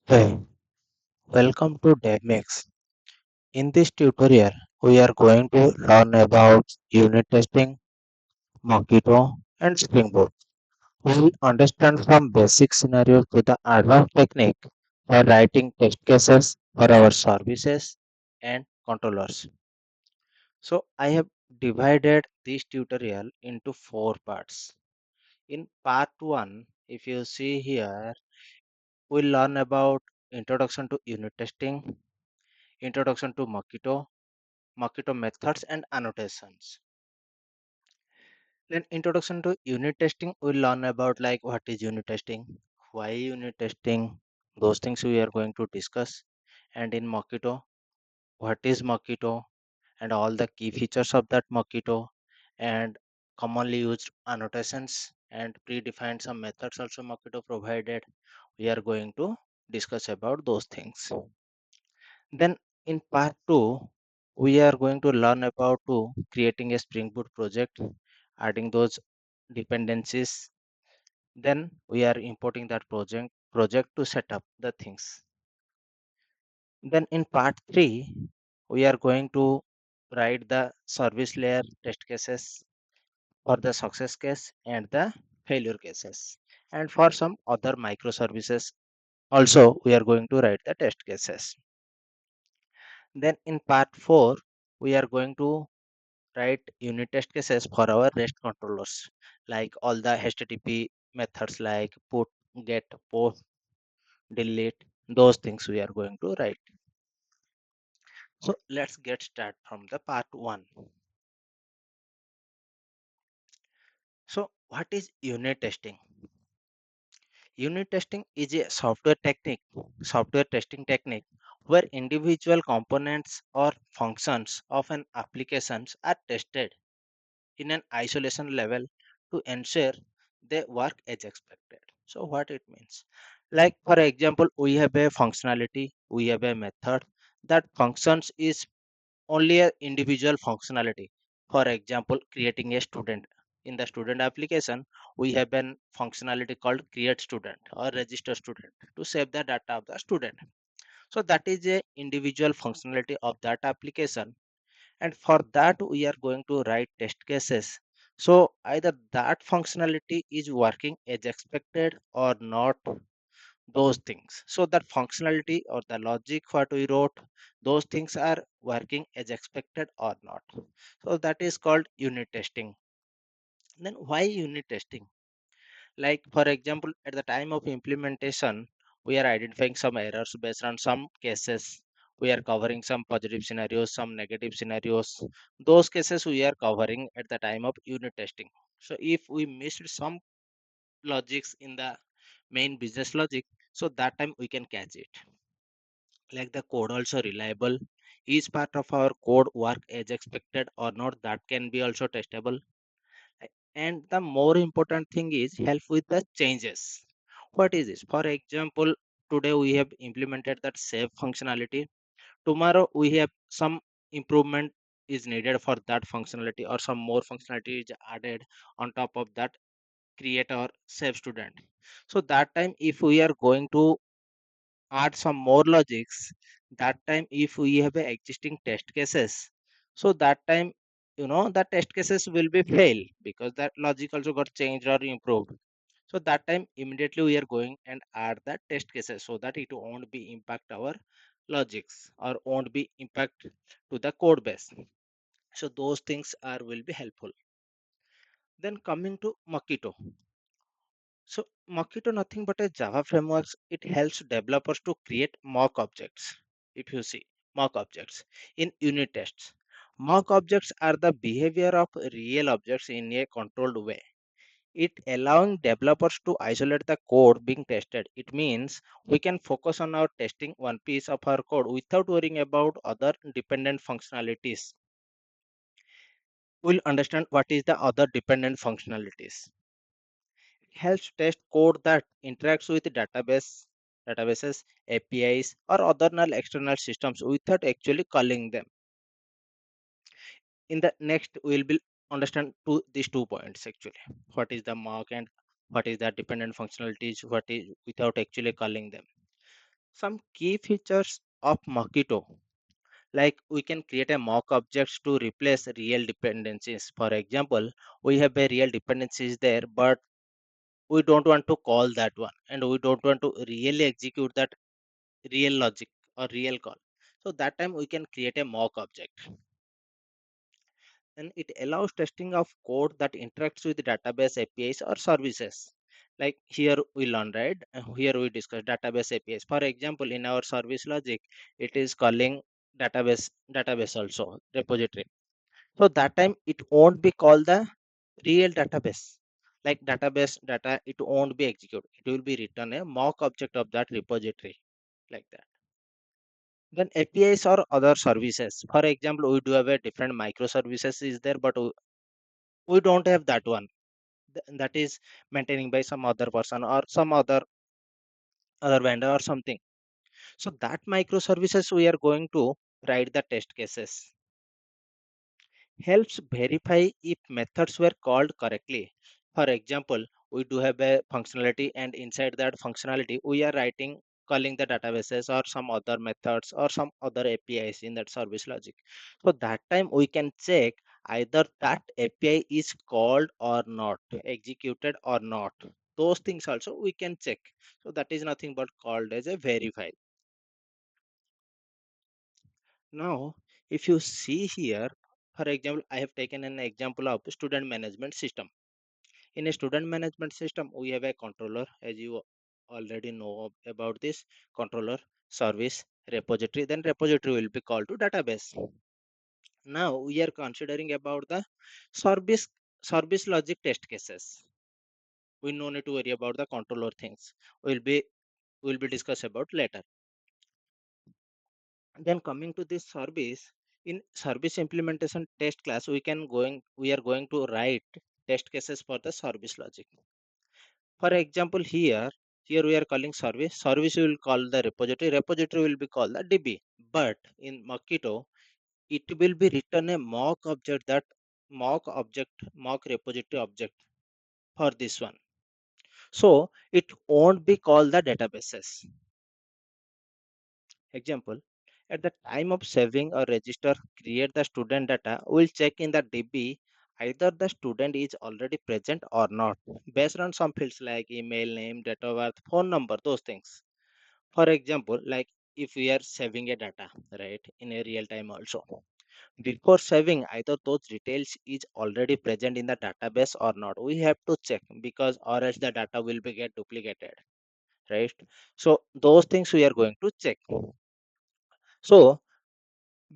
Hey, welcome to DevMix. In this tutorial, we are going to learn about unit testing, Mockito, and Spring Boot. We will understand from basic scenarios to the advanced technique for writing test cases for our services and controllers. So, I have divided this tutorial into four parts. In part 1, if you see here, we'll learn about introduction to unit testing, introduction to Mockito methods and annotations. Then introduction to unit testing, we'll learn about like what is unit testing, why unit testing, those things we are going to discuss. And in Mockito, what is Mockito and all the key features of that Mockito and commonly used annotations and predefined some methods also Mockito provided. We are going to discuss about those things. Then in part 2, we are going to learn about creating a Spring Boot project, adding those dependencies. Then we are importing that project to set up the things. Then in part 3, we are going to write the service layer test cases for the success case and the failure cases. And for some other microservices also we are going to write the test cases. Then in part 4, we are going to write unit test cases for our REST controllers, like all the HTTP methods like put, get, post, delete, those things we are going to write. So let's get started from the part 1. So what is unit testing? Unit testing is a software testing technique where individual components or functions of an applications are tested in an isolation level to ensure they work as expected. So what it means? Like for example, we have a functionality, we have a method that functions is only a individual functionality. For example, creating a student. In the student application, we have an functionality called create student or register student to save the data of the student. So that is a individual functionality of that application, and for that we are going to write test cases, so either that functionality is working as expected or not, those things, so that functionality or the logic what we wrote, those things are working as expected or not. So that is called unit testing. Then why unit testing? Like for example, at the time of implementation, we are identifying some errors based on some cases. We are covering some positive scenarios, some negative scenarios. Those cases we are covering at the time of unit testing. So if we missed some logics in the main business logic, so that time we can catch it. Like the code also reliable. Is part of our code work as expected or not? That can be also testable. And the more important thing is help with the changes. What is this? For example, today we have implemented that save functionality. Tomorrow we have some improvement is needed for that functionality, or some more functionality is added on top of that create or save student. So that time if we are going to add some more logics, that time if we have a existing test cases, so that time the test cases will be fail because that logic also got changed or improved. So that time immediately we are going and add that test cases so that it won't be impact our logics or won't be impact to the code base. So those things are will be helpful. Then coming to Mockito. So Mockito nothing but a Java framework. It helps developers to create mock objects. If you see mock objects in unit tests, mock objects are the behavior of real objects in a controlled way. It allowing developers to isolate the code being tested. It means we can focus on our testing one piece of our code without worrying about other dependent functionalities. We'll understand what is the other dependent functionalities. Helps test code that interacts with databases, APIs, or other null external systems without actually calling them. In the next, we'll be understand these 2 points actually. What is the mock and what is the dependent functionalities? What is without actually calling them? Some key features of Mockito, like we can create a mock objects to replace real dependencies. For example, we have a real dependencies there, but we don't want to call that one, and we don't want to really execute that real logic or real call. So that time we can create a mock object, and it allows testing of code that interacts with database APIs or services. Like here we learn, right? Here we discuss database APIs. For example, in our service logic, it is calling database also repository. So that time it won't be called the real database. Like database data, it won't be executed. It will be written a mock object of that repository, like that. Then APIs or other services. For example, we do have a different microservices is there, but we don't have that one. That is maintaining by some other person or some other vendor or something. So that microservices we are going to write the test cases, helps verify if methods were called correctly. For example, we do have a functionality, and inside that functionality we are writing calling the databases or some other methods or some other APIs in that service logic. So that time we can check either that API is called or not, executed or not. Those things also we can check. So that is nothing but called as a verify. Now, if you see here, for example, I have taken an example of student management system. In a student management system, we have a controller, as you already know about this controller, service, repository. Then repository will be called to database. Now we are considering about the service service logic test cases. We no need to worry about the controller things. Will be discussed about later. Then coming to this service, in service implementation test class, we are going to write test cases for the service logic. For example, here we are calling service we will call the repository will be called the DB. But in Mockito, it will be written a mock repository object for this one. So it won't be called the databases. Example, at the time of saving or register, create the student data, we'll check in the DB either the student is already present or not, based on some fields like email, name, date of birth, phone number, those things. For example, like if we are saving a data, right, in a real time also. Before saving, either those details is already present in the database or not. We have to check because or else the data will be get duplicated, right? So those things we are going to check. So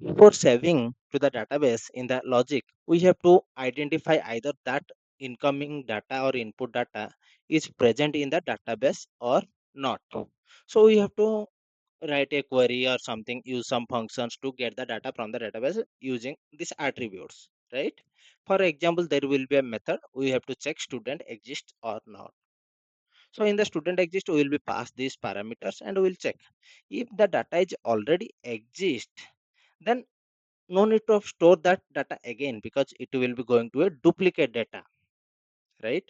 before saving to the database in the logic, we have to identify either that incoming data or input data is present in the database or not. So we have to write a query or something, use some functions to get the data from the database using these attributes, right? For example, there will be a method we have to check student exists or not. So in the student exist, we will be pass these parameters and we will check if the data is already exist, then no need to store that data again because it will be going to a duplicate data, right?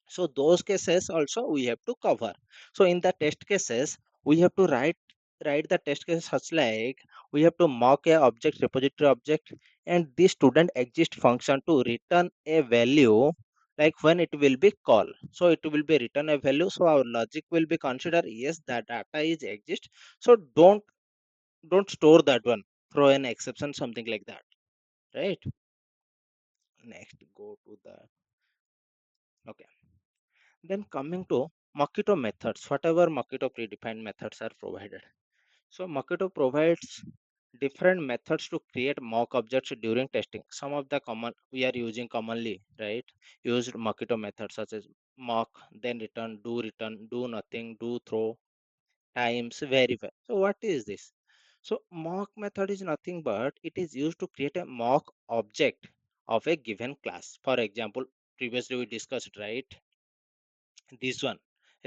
So those cases also we have to cover. So in the test cases we have to write the test case such like we have to mock a object repository object and this student exist function to return a value like when it will be called. So it will be return a value, so our logic will be consider yes that data is exist. So don't store that one, throw an exception, something like that, right? Next, go to the okay. Then coming to Mockito methods, whatever Mockito predefined methods are provided. So Mockito provides different methods to create mock objects during testing. Some of the common we are using commonly, right? Used Mockito methods such as mock, then return, do nothing, do throw, times, verify. So what is this? So mock method is nothing but it is used to create a mock object of a given class. For example, previously we discussed, right? This one,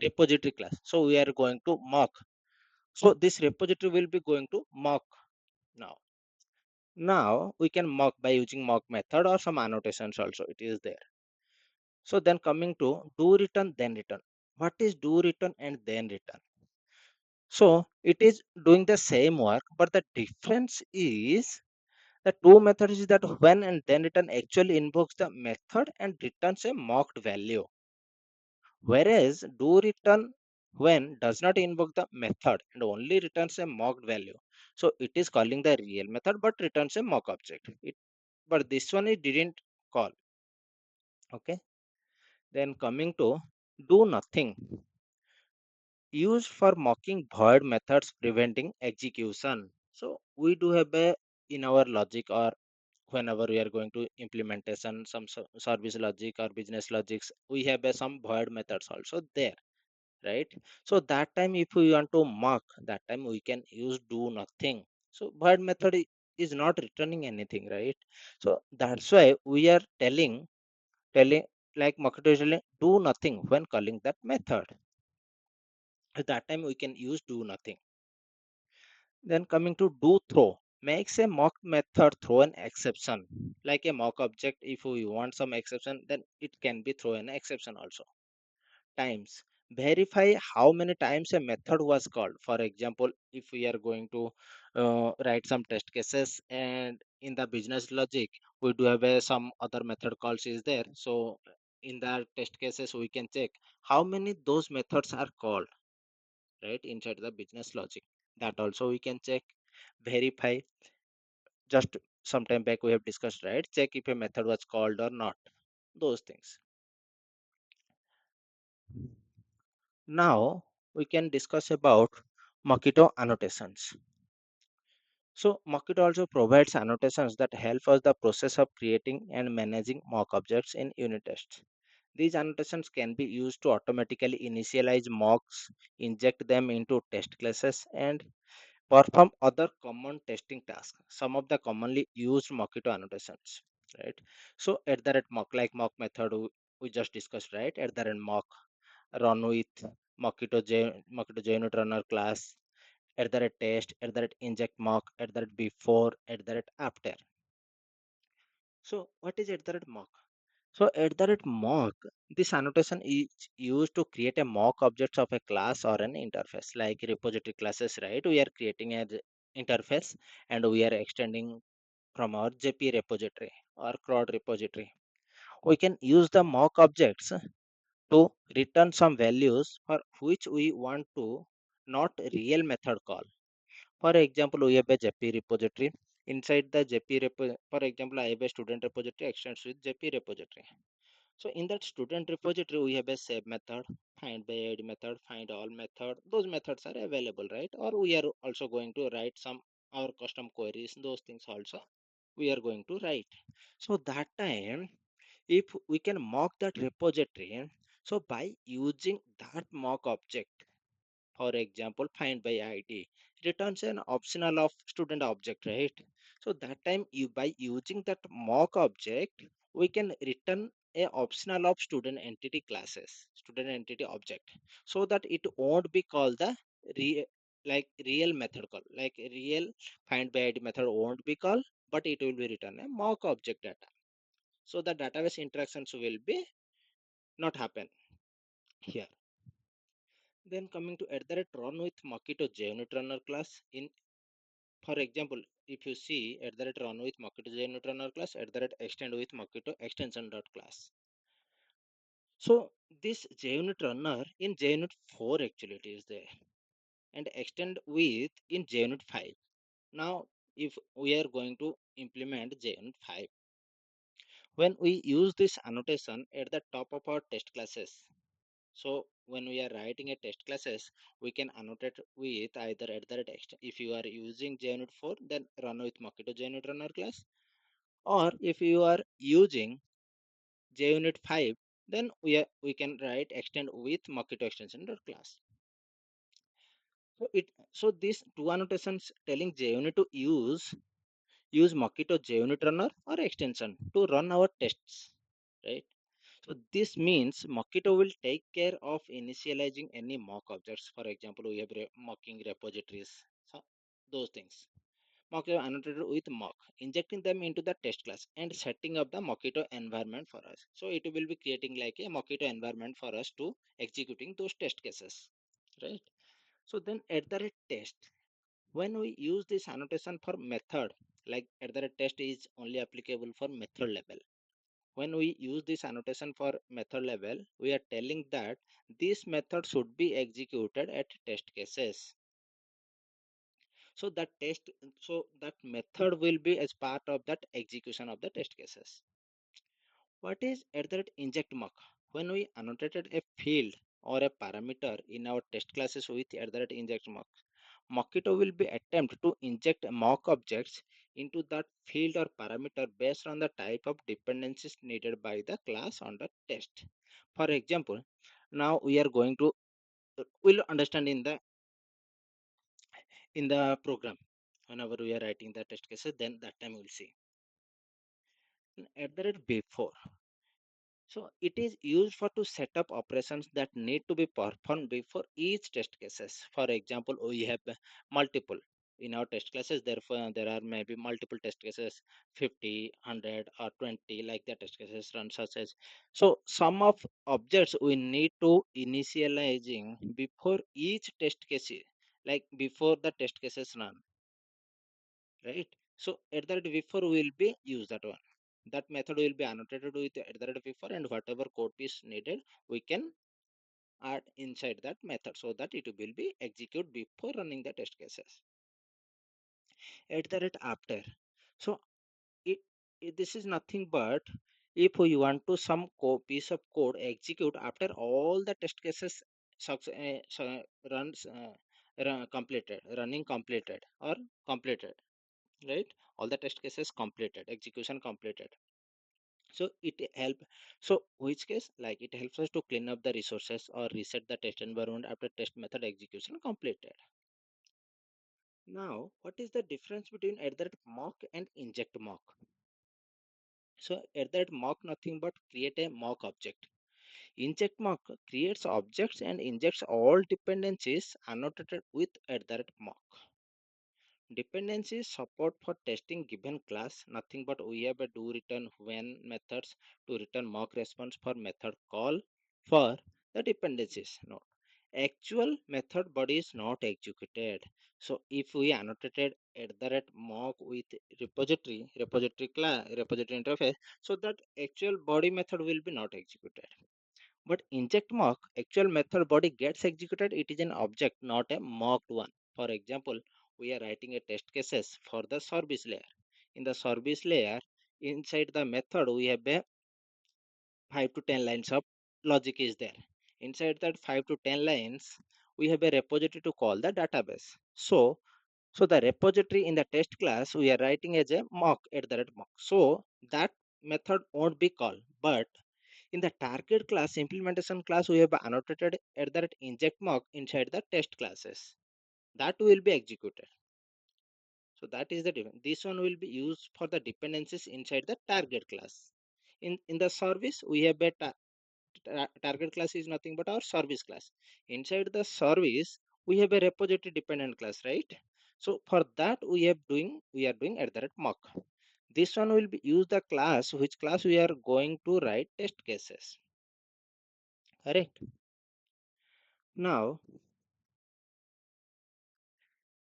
repository class. So we are going to mock. So this repository will be going to mock now. Now we can mock by using mock method or some annotations also. It is there. So then coming to do return then return. What is do return and then return? So it is doing the same work, but the difference is the two methods is that when and then return actually invokes the method and returns a mocked value, whereas do return when does not invoke the method and only returns a mocked value. So it is calling the real method but returns a mock object. But this one it didn't call. Okay. Then coming to do nothing, used for mocking void methods preventing execution. So we do have a in our logic or whenever we are going to implementation some service logic or business logics, we have a, some void methods also there, right? So that time if we want to mock, that time we can use do nothing. So void method is not returning anything, right? So that's why we are telling like Mockito is telling do nothing when calling that method. At that time we can use do nothing. Then coming to do throw, makes a mock method throw an exception. Like a mock object, if we want some exception, then it can be throw an exception also. Times, verify how many times a method was called. For example, if we are going to write some test cases and in the business logic, we do have some other method calls is there. So in the test cases, we can check how many those methods are called, right, inside the business logic. That also we can check. Verify, just some time back we have discussed, right, check if a method was called or not, those things. Now we can discuss about Mockito annotations. So Mockito also provides annotations that help us the process of creating and managing mock objects in unit tests. These annotations can be used to automatically initialize mocks, inject them into test classes, and perform other common testing tasks. Some of the commonly used Mockito annotations, right? So at the rate mock, like mock method we just discussed, right? At the rate mock, run with Mockito JUnit runner class, at the rate test, at the rate inject mock, at the rate before, at the rate after. So what is at the rate mock? So at the rate mock, this annotation is used to create a mock objects of a class or an interface, like repository classes, right? We are creating an interface and we are extending from our JP repository or CROD repository. We can use the mock objects to return some values for which we want to not real method call. For example, we have a JP repository. Inside the JP repo, for example, I have a student repository extends with JP repository. So in that student repository, we have a save method, find by id method, find all method. Those methods are available, right? Or we are also going to write some our custom queries. Those things also we are going to write. So that time, if we can mock that repository, so by using that mock object, for example, find by id returns an optional of student object, right? So that time you by using that mock object, we can return a optional of student entity classes, student entity object, so that it won't be called the re- like real method call, like real find by id method won't be called, but it will be written a mock object data. So the database interactions will be not happen here. Then coming to at the rate run with Mockito JUnit runner class in, for example, if you see at the rate run with Mockito JUnit runner class, at the rate extend with Mockito extension dot class. So this JUnit runner in JUnit 4 actually it is there and extend with in JUnit 5. Now if we are going to implement JUnit 5, when we use this annotation at the top of our test classes, so when we are writing a test classes, we can annotate with either at the rate if you are using JUnit 4, then run with Mockito JUnit runner class. Or if you are using JUnit 5, then we can write extend with Mockito extension dot class. So these two annotations telling JUnit to use Mockito JUnit runner or extension to run our tests, right? So this means Mockito will take care of initializing any mock objects. For example, we have mocking repositories, so those things. Mockito annotated with mock, injecting them into the test class and setting up the Mockito environment for us. So it will be creating like a Mockito environment for us to executing those test cases, right? So then at the rate test, when we use this annotation for method, like at the rate test is only applicable for method level. When we use this annotation for method level, we are telling that this method should be executed at test cases. So that test, so that method will be as part of that execution of the test cases. What is at that inject mock? When we annotated a field or a parameter in our test classes with at that inject mock, Mockito will be attempt to inject mock objects into that field or parameter based on the type of dependencies needed by the class on the test. For example, now we are going to will understand in the program whenever we are writing the test cases, then that time we'll see. At the rate before, so it is used for to set up operations that need to be performed before each test cases. For example, we have multiple in our test cases. Therefore, there are maybe multiple test cases, 50, 100, or 20, like the test cases run such as. So some of objects we need to initializing before each test case, like before the test cases run, right? So at that before we will be use that one. That method will be annotated with at the rate before, and whatever code piece needed, we can add inside that method so that it will be execute before running the test cases. At the rate after. So this is nothing but if we want to some piece of code execute after all the test cases runs completed, running completed or completed, right? All the test cases completed, execution completed. So it help, so which case like it helps us to clean up the resources or reset the test environment after test method execution completed. Now what is the difference between at that mock and inject mock? So at that mock nothing but create a mock object. Inject mock creates objects and injects all dependencies annotated with at that mock. Dependencies support for testing given class, nothing but we have a do return when methods to return mock response for method call for the dependencies node. Actual method body is not executed. So if we annotated at the rate mock with repository class, repository interface, so that actual body method will be not executed. But inject mock, actual method body gets executed, it is an object, not a mocked one. For example, we are writing a test cases for the service layer. In the service layer, inside the method, we have a 5 to 10 lines of logic is there. Inside that 5 to 10 lines, we have a repository to call the database. So the repository in the test class, we are writing as a mock at the rate mock. So that method won't be called, but in the target class implementation class, we have annotated at that inject mock inside the test classes. That will be executed. So that is the difference. This one will be used for the dependencies inside the target class. In the service, we have a target class is nothing but our service class. Inside the service, we have a repository dependent class, right? So for that, we are doing at the rate mock. This one will be use the class which class we are going to write test cases. Correct. Now,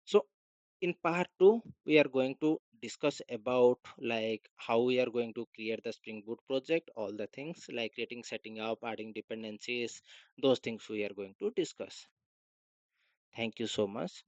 so in part 2, we are going to discuss about like how we are going to create the Spring Boot project, all the things like creating, setting up, adding dependencies, those things we are going to discuss. Thank you so much.